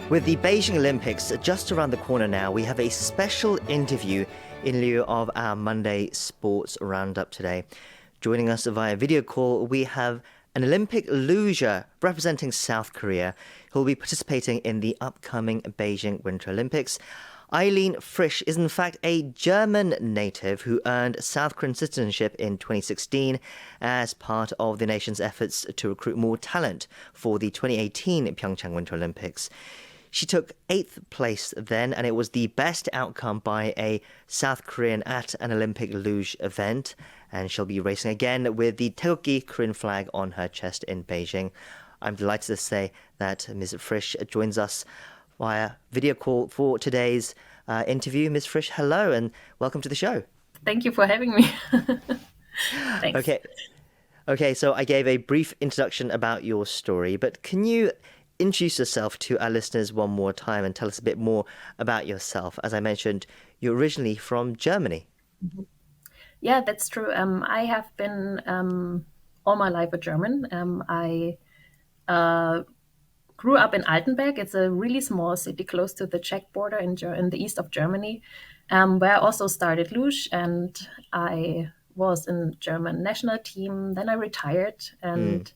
With the Beijing Olympics just around the corner now, we have a special interview in lieu of our Monday Sports Roundup today. Joining us via video call, we have an Olympic luger representing South Korea who will be participating in the upcoming Beijing Winter Olympics. Aileen FRISCH is in fact a German native who earned South Korean citizenship in 2016 as part of the nation's efforts to recruit more talent for the 2018 Pyeongchang Winter Olympics. She took 8th place then, and it was the best outcome by a South Korean at an Olympic luge event. And she'll be racing again with the Taegukgi Korean flag on her chest in Beijing. I'm delighted to say that Ms. FRISCH joins us via video call for today's interview. Ms. FRISCH, hello and welcome to the show. Thank you for having me. Thanks. Okay, so I gave a brief introduction about your story, but can you introduce yourself to our listeners one more time and tell us a bit more about yourself? As I mentioned, you're originally from Germany. Yeah, that's true. I have been all my life a German. I grew up in Altenberg. It's a really small city close to the Czech border in the east of Germany, where I also started Luge, and I was in the German national team. Then I retired, and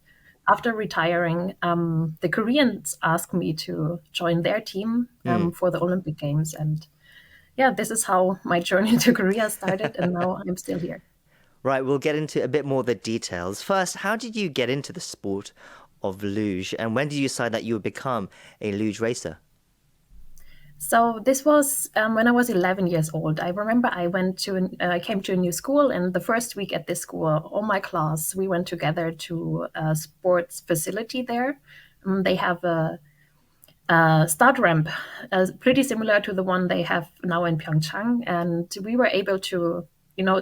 after retiring, the Koreans asked me to join their team for the Olympic Games. And yeah, this is how my journey to Korea started, and now I'm still here. Right, we'll get into a bit more of the details. First, how did you get into the sport of luge, and when did you decide that you would become a luge racer? So this was when I was 11 years old. I remember I came to a new school, and the first week at this school, all my class, we went together to a sports facility there. They have a start ramp, pretty similar to the one they have now in Pyeongchang, and we were able to,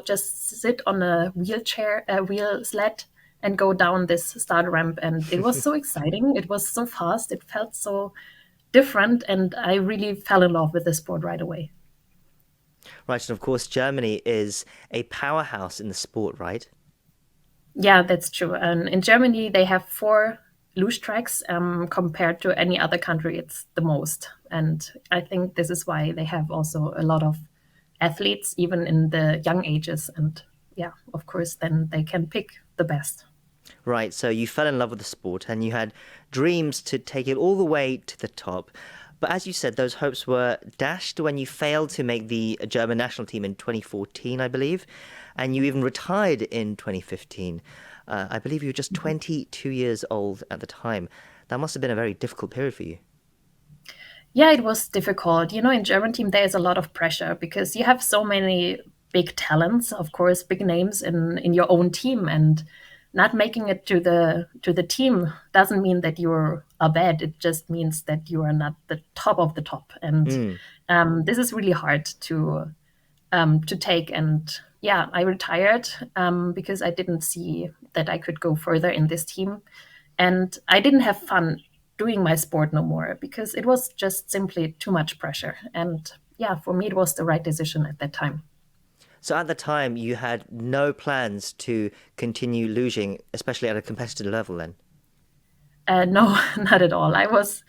just sit on a wheel sled and go down this start ramp, and it was so exciting. It was so fast. It felt so different, and I really fell in love with the sport right away. Right, and of course, Germany is a powerhouse in the sport, right? Yeah, that's true. And in Germany, they have 4 luge tracks. Compared to any other country, it's the most. And I think this is why they have also a lot of athletes, even in the young ages. And yeah, of course, then they can pick the best. Right, so you fell in love with the sport and you had dreams to take it all the way to the top. But as you said, those hopes were dashed when you failed to make the German national team in 2014, I believe, and you even retired in 2015. I believe you were just 22 years old at the time. That must have been a very difficult period for you. Yeah, it was difficult. In German team, there's a lot of pressure because you have so many big talents, of course, big names in your own team, and not making it to the team doesn't mean that you are bad. It just means that you are not the top of the top, and this is really hard to take. And yeah, I retired because I didn't see that I could go further in this team, and I didn't have fun doing my sport no more because it was just simply too much pressure. And yeah, for me, it was the right decision at that time. So at the time, you had no plans to continue luging, especially at a competitive level then? No, not at all. I was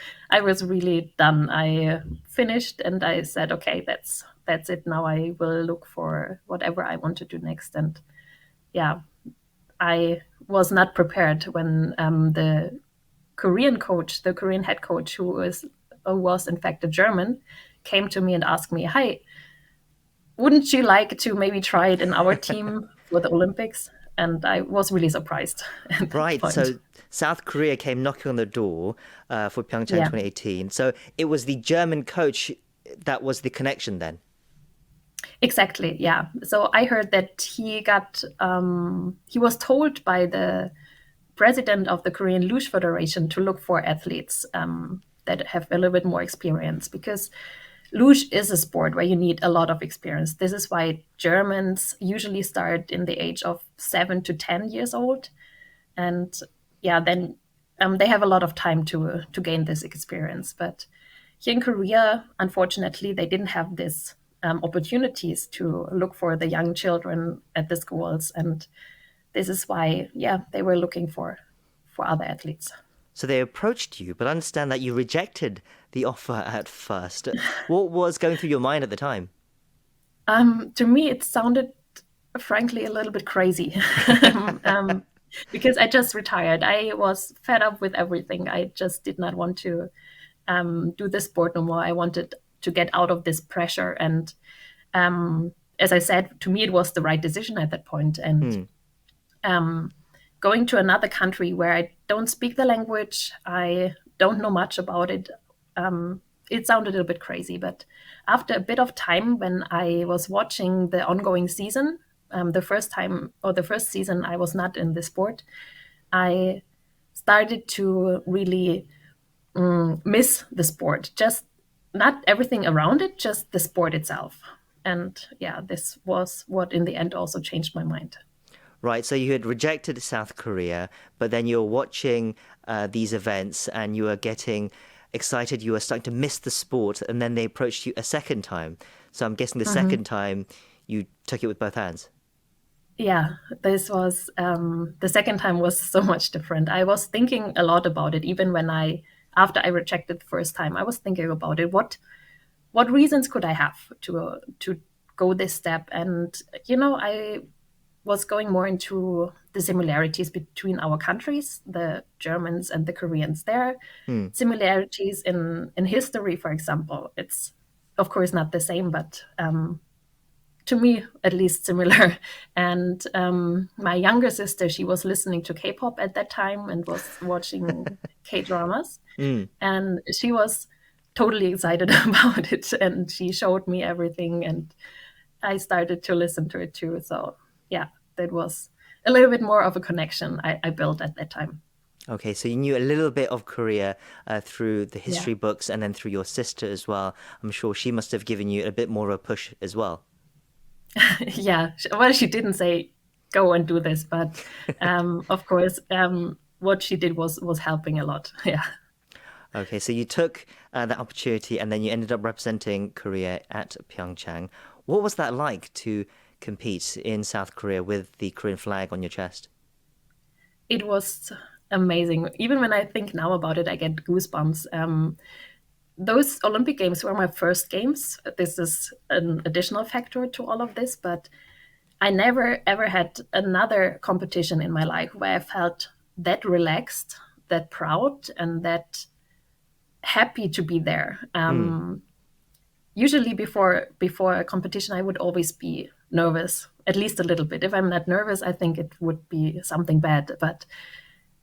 really done. I finished and I said, okay, that's it. Now I will look for whatever I want to do next. And yeah, I was not prepared when the Korean head coach, who was in fact a German, came to me and asked me, "Hi, wouldn't you like to maybe try it in our team for the Olympics?" And I was really surprised at that Right, point. so South Korea came knocking on the door for Pyeongchang 2018. So it was the German coach that was the connection then? Exactly, yeah. So I heard that he was told by the president of the Korean Luge Federation to look for athletes that have a little bit more experience, because luge is a sport where you need a lot of experience. This is why Germans usually start in the age of 7 to 10 years old. And yeah, then they have a lot of time to gain this experience. But here in Korea, unfortunately, they didn't have this opportunities to look for the young children at the schools. And this is why, yeah, they were looking for other athletes. So they approached you, but I understand that you rejected the offer at first? What was going through your mind at the time? To me, it sounded, frankly, a little bit crazy. um, because I just retired. I was fed up with everything. I just did not want to do this sport no more. I wanted to get out of this pressure. And as I said, to me, it was the right decision at that point. And going to another country where I don't speak the language, I don't know much about it. It sounded a little bit crazy, but after a bit of time, when I was watching the ongoing season, the first season I was not in the sport, I started to really miss the sport. Just not everything around it, just the sport itself. And yeah, this was what in the end also changed my mind. Right, so you had rejected South Korea, but then you were watching these events and you were getting excited, you were starting to miss the sport, and then they approached you a second time. So I'm guessing the second time you took it with both hands. Yeah, this was the second time was so much different. I was thinking a lot about it, even when after I rejected the first time, I was thinking about it. What reasons could I have to go this step? And I was going more into the similarities between our countries, the Germans and the Koreans. There are similarities in history, for example. It's of course not the same, but to me at least similar. And my younger sister, she was listening to K-pop at that time and was watching K-dramas, and she was totally excited about it, and she showed me everything, and I started to listen to it too. So yeah, that was a little bit more of a connection I built at that time. Okay, so you knew a little bit of Korea through the Yeah. history books and then through your sister as well. I'm sure she must have given you a bit more of a push as well. Yeah. Well, she didn't say go and do this, but of course, what she did was helping a lot. Yeah. Okay, so you took that opportunity and then you ended up representing Korea at Pyeongchang. What was that like to compete in South Korea with the Korean flag on your chest? It was amazing. Even when I think now about it, I get goosebumps. Those Olympic Games were my first games. This is an additional factor to all of this, but I never ever had another competition in my life where I felt that relaxed, that proud, and that happy to be there. Usually before a competition, I would always be nervous, at least a little bit. If I'm not nervous, I think it would be something bad. But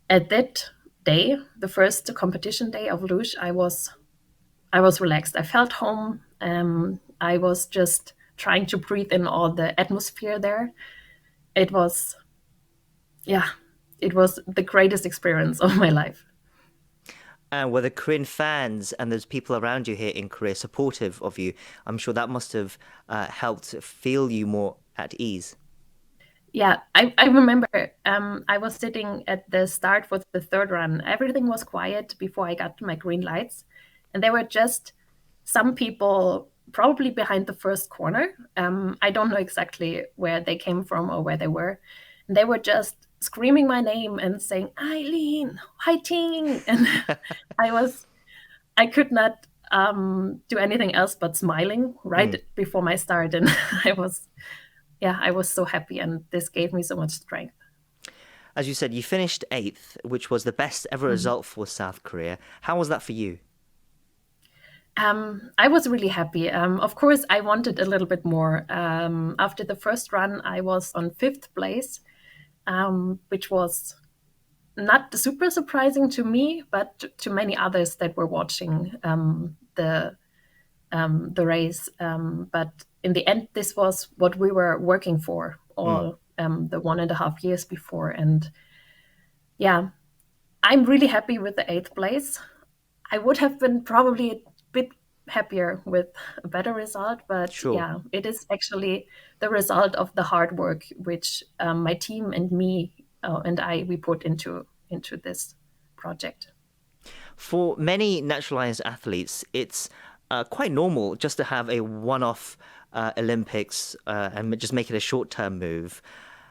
at that day, the first competition day of Luge, I was relaxed. I felt home. I was just trying to breathe in all the atmosphere there. It was, yeah, it was the greatest experience of my life. And were the Korean fans and those people around you here in Korea supportive of you? I'm sure that must have helped feel you more at ease. Yeah, I remember I was sitting at the start for the third run. Everything was quiet before I got my green lights. And there were just some people probably behind the first corner. I don't know exactly where they came from or where they were. And they were just screaming my name and saying, Aileen, Ting. And I could not do anything else but smiling right before my start. And I was so happy. And this gave me so much strength. As you said, you finished eighth, which was the best ever result for South Korea. How was that for you? I was really happy. Of course, I wanted a little bit more. After the first run, I was on fifth place, which was not super surprising to me, but to many others that were watching the race. But in the end, this was what we were working for all the 1.5 years before. And yeah, I'm really happy with the eighth place. I would have been probably a bit happier with a better result, but Sure. yeah, it is actually the result of the hard work which my team and me and we put into this project. For many naturalized athletes, it's quite normal just to have a one-off Olympics and just make it a short-term move.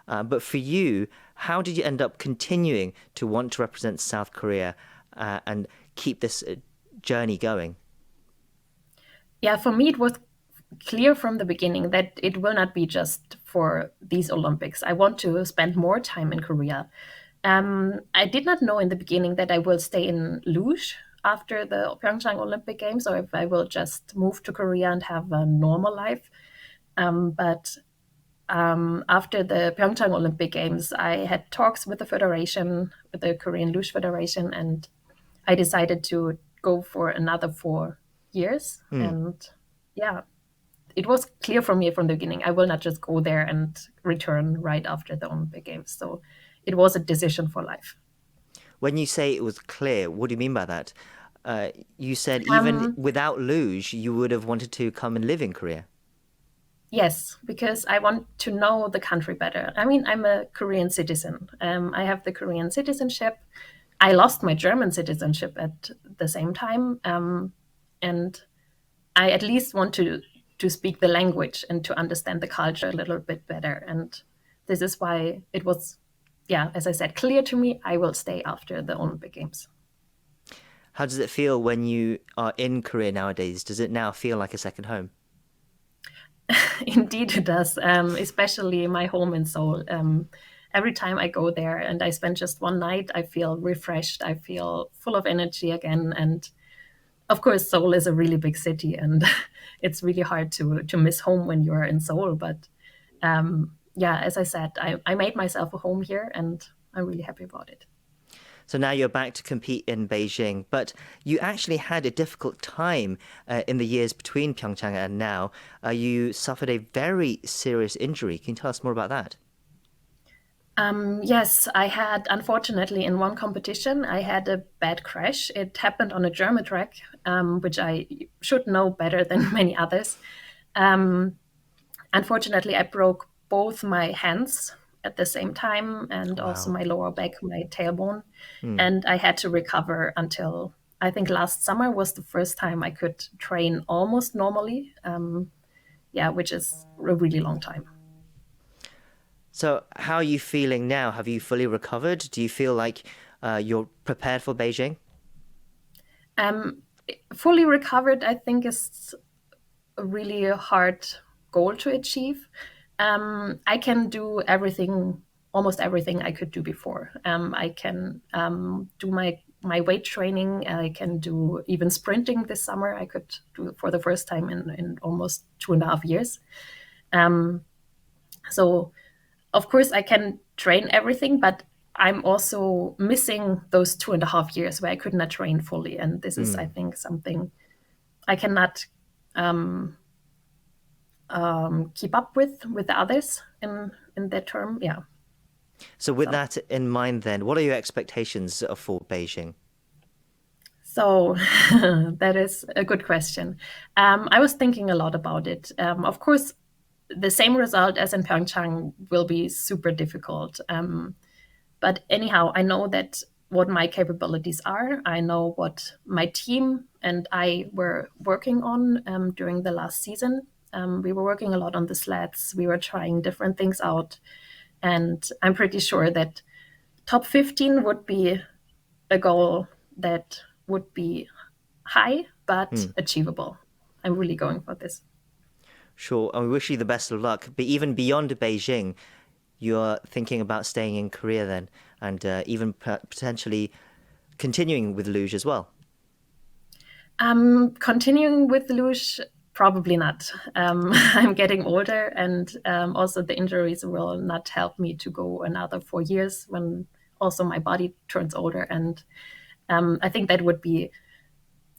But for you, how did you end up continuing to want to represent South Korea and keep this journey going? Yeah, for me, it was clear from the beginning that it will not be just for these Olympics. I want to spend more time in Korea. I did not know in the beginning that I will stay in Luge after the Pyeongchang Olympic Games, or if I will just move to Korea and have a normal life. But after the Pyeongchang Olympic Games, I had talks with the federation, with the Korean Luge Federation, and I decided to go for another 4 years. Mm. And yeah, it was clear for me from the beginning. I will not just go there and return right after the Olympic Games. So it was a decision for life. When you say it was clear, what do you mean by that? You said even Um, without luge, you would have wanted to come and live in Korea. yes, because I want to know the country better. I mean, I'm a Korean citizen. I have the Korean citizenship. I lost my German citizenship at the same time, and I at least want to speak the language and to understand the culture a little bit better. And this is why it was, yeah, as I said, clear to me I will stay after the Olympic Games. How does it feel when you are in Korea nowadays? Does it now feel like a second home? Indeed, it does, especially my home in Seoul. Every time I go there and I spend just one night, I feel refreshed. I feel full of energy again. And of course, Seoul is a really big city, and it's really hard to miss home when you're in Seoul. But yeah, as I said, I made myself a home here, and I'm really happy about it. So now you're back to compete in Beijing, but you actually had a difficult time in the years between Pyeongchang and now. You suffered a very serious injury. Can you tell us more about that? Yes, I had, unfortunately, in one competition, I had a bad crash. It happened on a German track, which I should know better than many others. Um, Unfortunately, I broke both my hands at the same time and also Wow. my lower back, my tailbone. Hmm. And I had to recover until I think last summer was the first time I could train almost normally. Yeah, which is a really long time. So how are you feeling now? Have you fully recovered? Do you feel like you're prepared for Beijing? Um, Fully recovered, I think, is a really hard goal to achieve. I can do everything, almost everything I could do before. I can do my weight training. I can do even sprinting this summer. I could do it for the first time in almost 2.5 years. Um, so of course I can train everything, but I'm also missing those 2.5 years where I could not train fully, and this is, I Hmm. think, something I cannot um, keep up with the others in that term. Yeah. So with So that in mind, then, what are your expectations for Beijing? so that is a good question. I was thinking a lot about it. Of course, the same result as in Pyeongchang will be super difficult. But anyhow, I know that what my capabilities are. I know what my team and I were working on during the last season. We were working a lot on the sleds. We were trying different things out. And I'm pretty sure that top 15 would be a goal that would be high but Hmm. achievable. I'm really going for this. Sure, and we wish you the best of luck. But even beyond Beijing, you're thinking about staying in Korea then, and even potentially continuing with luge as well. Continuing with luge, probably not. I'm getting older, and also the injuries will not help me to go another 4 years when also my body turns older. And I think that would be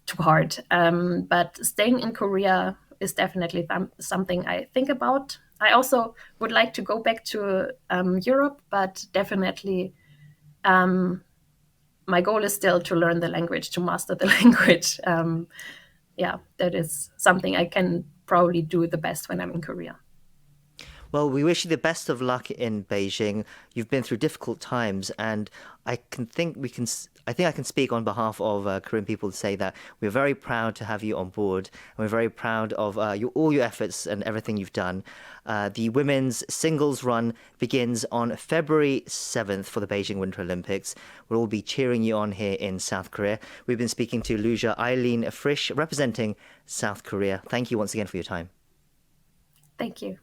too hard. But staying in Korea is definitely something I think about. I also would like to go back to Europe, but definitely my goal is still to learn the language, to master the language. Yeah, that is something I can probably do the best when I'm in Korea. Well, we wish you the best of luck in Beijing. You've been through difficult times, and I think I can speak on behalf of Korean people to say that we're very proud to have you on board, and we're very proud of all your efforts and everything you've done. The women's singles run begins on February 7th for the Beijing Winter Olympics. We'll all be cheering you on here in South Korea. We've been speaking to Luge Aileen FRISCH, representing South Korea. Thank you once again for your time. Thank you.